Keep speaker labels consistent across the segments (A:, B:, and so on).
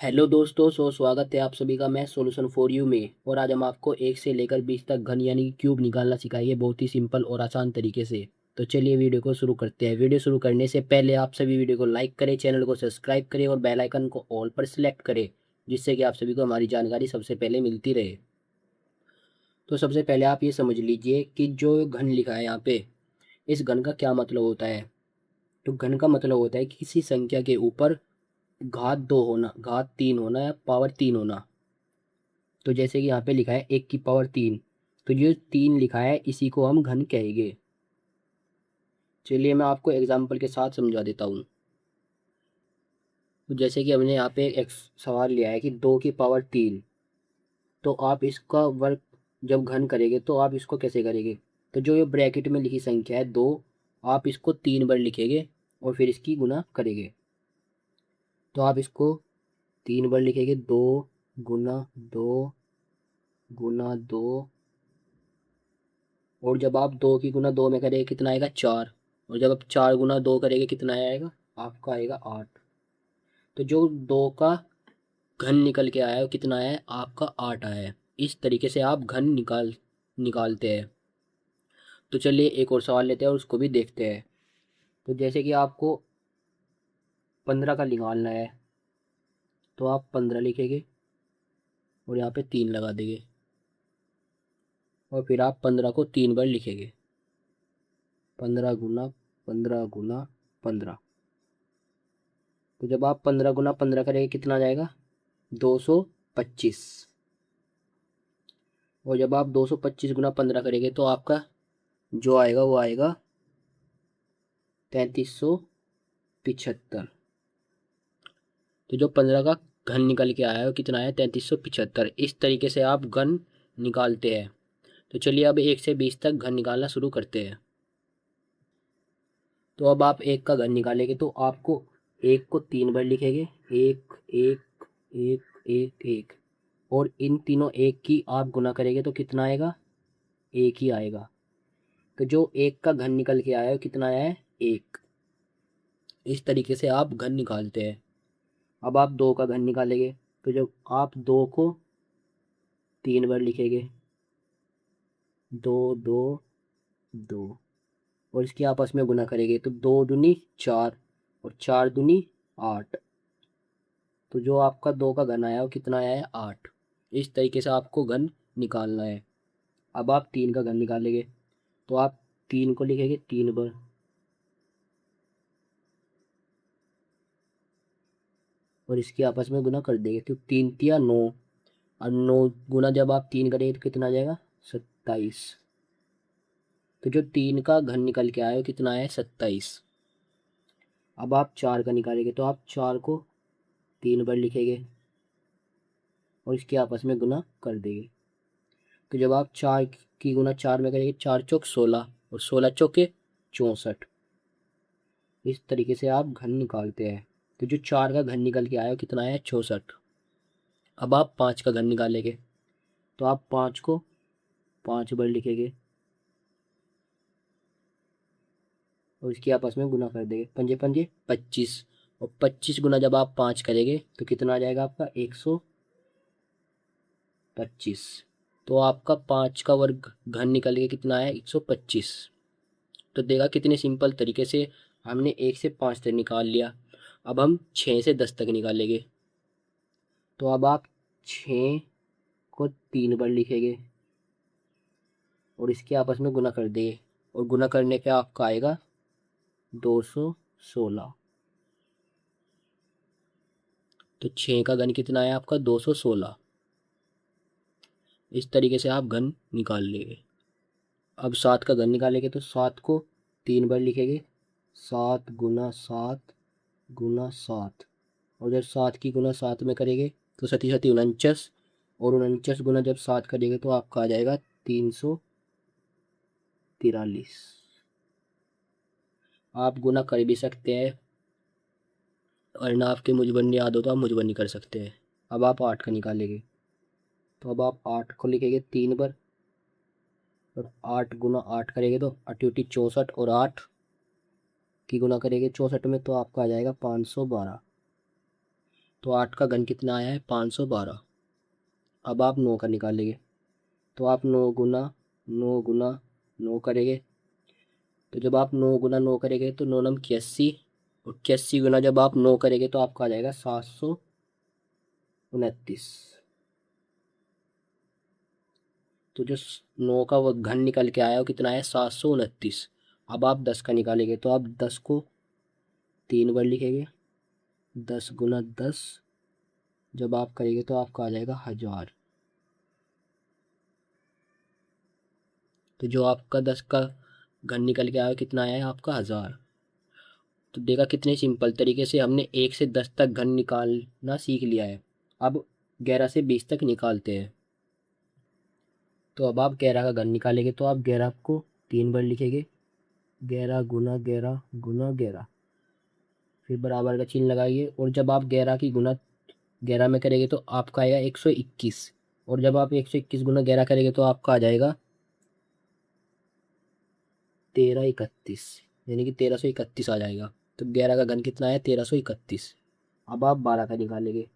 A: Hello दोस्तों, स्वागत है आप सभी का मैं सॉल्यूशन फॉर यू में। और आज हम आपको 1 से लेकर 20 तक घन यानी क्यूब निकालना सिखाएंगे बहुत ही सिंपल और आसान तरीके से। तो चलिए वीडियो को शुरू करते हैं। वीडियो शुरू करने से पहले आप सभी वीडियो को लाइक करें, चैनल को सब्सक्राइब करें और बेल आइकन को ऑल पर सिलेक्ट करें, जिससे कि आप सभी को हमारी जानकारी सबसे पहले मिलती रहे। तो सबसे पहले आप ये समझ लीजिए कि जो घन लिखा है यहाँ पे, इस घन का क्या मतलब होता है। तो घन का मतलब होता है कि किसी संख्या के ऊपर घात 2 होना, घात 3 होना या पावर 3 होना। तो जैसे कि यहाँ पे लिखा है 1 की पावर 3, तो जो 3 लिखा है इसी को हम घन कहेंगे। चलिए मैं आपको एग्जाम्पल के साथ समझा देता हूँ। तो जैसे कि हमने यहाँ पे एक सवाल लिया है कि 2 की पावर 3, तो आप इसका वर्ग जब घन करेंगे तो आप इसको कैसे करेंगे। तो जो ये ब्रैकेट में लिखी संख्या है 2, आप इसको 3 बार लिखेंगे और फिर इसकी गुना करेंगे। तो आप इसको 3 बार लिखेंगे, 2 गुना 2 गुना 2। और जब आप 2 की गुना 2 में करेंगे कितना आएगा, 4। और जब आप 4 गुना 2 करेंगे कितना आएगा, आपका आएगा 8। तो जो 2 का घन निकल के आया है वो कितना आया है, आपका 8 आया है। इस तरीके से आप घन निकालते हैं। तो चलिए एक और सवाल लेते हैं और उसको भी देखते हैं। तो जैसे कि आपको 15 का निकालना है, तो आप 15 लिखेंगे और यहाँ पे 3 लगा देंगे और फिर आप 15 को 3 बार लिखेंगे, 15 गुना 15 गुना 15। तो जब आप 15 गुना 15 करेंगे कितना आ जाएगा, 225। और जब आप 225 गुना 15 करेंगे तो आपका जो आएगा वो आएगा 3375। तो जो 15 का घन निकल के आया है वो कितना है, 3375। इस तरीके से आप घन निकालते हैं। तो चलिए अब 1 से 20 तक घन निकालना शुरू करते हैं। तो अब आप 1 का घन निकालेंगे तो आपको 1 को 3 बार लिखेंगे, 1 1 1 1 1। और इन तीनों 1 की आप गुना करेंगे तो कितना आएगा, 1 ही आएगा। तो जो 1 का घन निकल के आया है कितना आया है, 1। इस तरीके से आप घन निकालते हैं। अब आप 2 का घन निकालेंगे, तो जब आप 2 को 3 बार लिखेंगे, 2 2 2। और इसकी आपस में गुना करेंगे तो 2 दूनी 4 और 4 दूनी 8। तो जो आपका 2 का घन आया वो कितना आया है, 8। इस तरीके से आपको घन निकालना है। अब आप 3 का घन निकालेंगे, तो आप 3 को लिखेंगे 3 बार और इसकी आपस में गुना कर देंगे, तो 3 तिया 9। और 9 गुना जब आप 3 करेंगे तो कितना आ जाएगा, 27। तो जो 3 का घन निकल के आया वो कितना आया है, 27। अब आप 4 का निकालेंगे, तो आप 4 को 3 बार लिखेंगे और इसके आपस में गुना कर देंगे। तो जब आप 4 की गुना 4 में करेंगे, 4 चौक 16 और 16 चौके 64। इस तरीके से आप घन निकालते हैं। तो जो 4 का घन निकल के आया वो कितना आया है, 64। अब आप 5 का घन निकालेंगे, तो आप 5 को 5 बार लिखेंगे और इसकी आपस में गुना कर देंगे, पंजे पंजे 25। और 25 गुना जब आप 5 करेंगे तो कितना आ जाएगा आपका, 125। तो आपका 5 का वर्ग घन निकल के कितना आया, 125। तो देखा कितने सिंपल तरीके से हमने 1 से 5 तक निकाल लिया। अब हम 6 से 10 तक निकालेंगे। तो अब आप 6 को 3 बार लिखेंगे और इसके आपस में गुना कर देंगे और गुना करने पे आपका आएगा 216। तो 6 का घन कितना आया आपका, 216। इस तरीके से आप घन निकाल लेंगे। अब 7 का घन निकालेंगे, तो 7 को 3 बार लिखेंगे, 7 गुना 7 गुना 7। और जब 7 की गुना 7 में करेंगे तो 7 7 49। और 49 गुना जब 7 करेंगे तो आपका आ जाएगा 343। आप गुना कर भी सकते हैं और ना आपके मुझबन याद हो तो आप मुझबन कर सकते हैं। अब आप 8 का निकालेंगे, तो अब आप 8 को लिखेंगे 3 बार और 8 गुना 8 करेंगे तो 8 64। और 8 की गुना करेंगे 64 में तो आपका आ जाएगा 512। तो 8 का घन कितना आया है 512। अब आप 9 का निकालेंगे तो आप 9 करेंगे। तो जब आप 9 करेंगे तो 9 नम 81, और 81 गुना जब आप 9 करेंगे तो आपका आ जाएगा 729। तो जो 9 का वो घन निकल के आया वो कितना है 729। अब आप 10 का निकालेंगे तो आप 10 को 3 बार लिखेंगे, 10 गुना 10 जब आप करेंगे तो आपका आ जाएगा 1000। तो जो आपका 10 का घन निकल के आया कितना आया है आपका 1000। तो देखा कितने सिंपल तरीके से हमने 1 से 10 तक घन निकालना सीख लिया है। अब 11 से 20 तक निकालते हैं। तो अब आप 11 का घन निकालेंगे तो आप 11 को 3 बार लिखेंगे, 11 गुना 11 गुना 11, फिर बराबर का चिन्ह लगाइए। और जब आप 11 की गुना 11 में करेंगे तो आपका आएगा 121, और जब आप 121 गुना 11 करेंगे तो आपका आ जाएगा 1331, यानी कि 1331 आ जाएगा। तो 11 का घन कितना है 1331। अब आप 12 का निकालेंगे,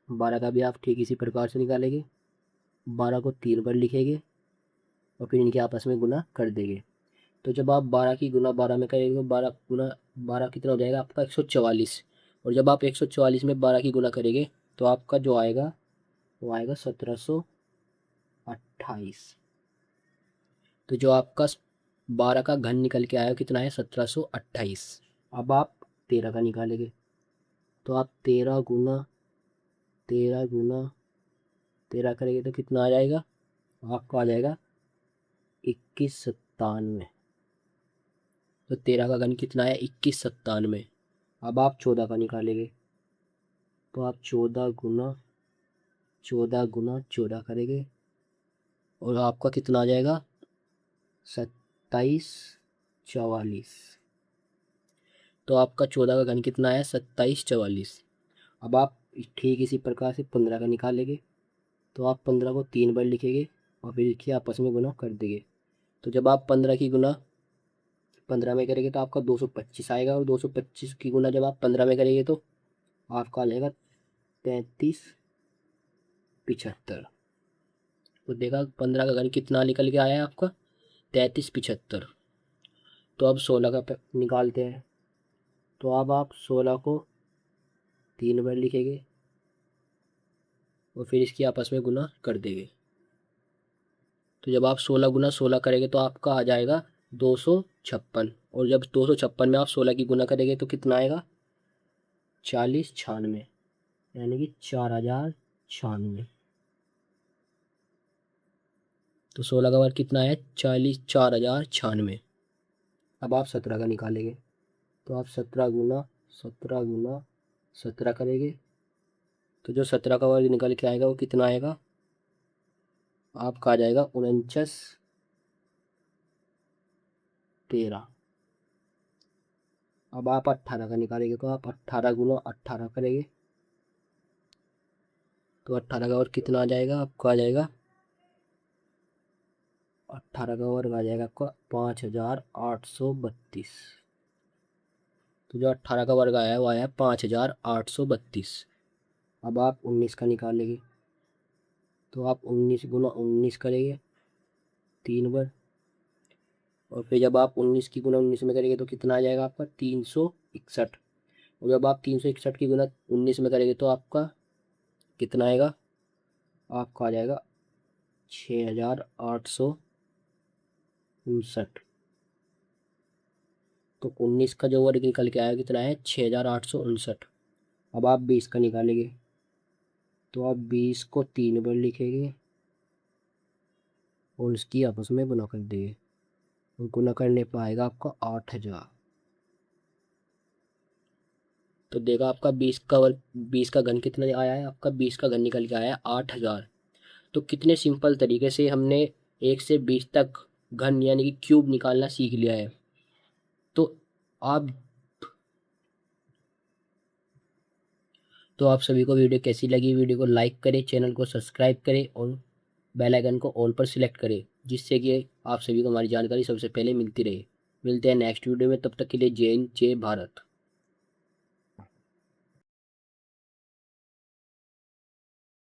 A: 12 का भी आप ठीक इसी प्रकार से निकालेंगे, 12 को 3 बार लिखेंगे और फिर इनके आपस में गुना कर देंगे। तो जब आप 12 की गुना 12 में करेंगे तो 12 गुना 12 कितना हो जाएगा आपका 144, और जब आप 144 में 12 की गुना करेंगे तो आपका जो आएगा वो आएगा 1728। तो जो आपका 12 का घन निकल के आया कितना है 1728। अब आप 13 का निकालेंगे तो आप 13 करेंगे तो कितना आ जाएगा आपका आ जाएगा 2197। तो 13 का घन कितना है 2197। अब आप 14 का निकालेंगे तो आप 14 करेंगे और आपका कितना आ जाएगा 2744। तो आपका 14 का घन कितना है 2744। अब आप ठीक इसी प्रकार से 15 का निकालेंगे तो आप 15 को 3 बार लिखेंगे और फिर इसके आपस में गुना कर देंगे। तो जब आप 15 की गुना 15 में करेंगे तो आपका 225 आएगा, और 225 की गुना जब आप 15 में करेंगे तो आपका आ जाएगा 3375। तो देखा 15 का घन कितना निकल के आया है आपका 3375। तो अब 16 का निकालते हैं। तो अब आप 16 को 3 बार लिखेंगे और फिर इसकी आपस में गुना कर देंगे। तो जब आप 16 गुना 16 करेंगे तो आपका आ जाएगा 256, और जब 256 में आप 16 की गुना करेंगे तो कितना आएगा 4096, यानी कि 4096। तो 16 का वर्ग कितना है 4096। अब आप 17 का निकालेंगे तो आप 17 करेंगे तो जो 17 का वर्ग निकल के आएगा वो कितना आएगा आपका आ जाएगा 4913। अब आप 18 का निकालेंगे तो आप 18 गुना 18 करेंगे तो 18 का वर्ग कितना आ जाएगा आपका आ जाएगा 18 का वर्ग आ जाएगा आपका 5832। तो जो 18 का वर्ग आया है वो आया है 5832। अब आप 19 का निकालेंगे तो आप 19 गुना 19 करेंगे 3 बार, और फिर जब आप 19 की गुना 19 में करेंगे तो कितना आ जाएगा आपका 361, और जब आप 361 की गुना 19 में करेंगे तो आपका कितना आएगा आपका आ जाएगा 6859। तो 19 का जो वर्ग निकल के आया कितना है 6859। अब आप 20 का निकालेंगे तो आप 20 को 3 बार लिखेंगे और इसकी आपस में गुना कर देंगे, और गुना करने पर आएगा आपका 8000। तो देखा आपका 20 का घन कितना आया है आपका 20 का घन निकल के आया है 8000। तो कितने सिंपल तरीके से हमने 1 से 20 तक घन यानी कि क्यूब निकालना सीख लिया है। तो आप आप सभी को वीडियो कैसी लगी, वीडियो को लाइक करें, चैनल को सब्सक्राइब करें और बेल आइकन को ऑल पर सिलेक्ट करें, जिससे कि आप सभी को हमारी जानकारी सबसे पहले मिलती रहे। मिलते हैं नेक्स्ट वीडियो में, तब तक के लिए जय हिंद जय भारत।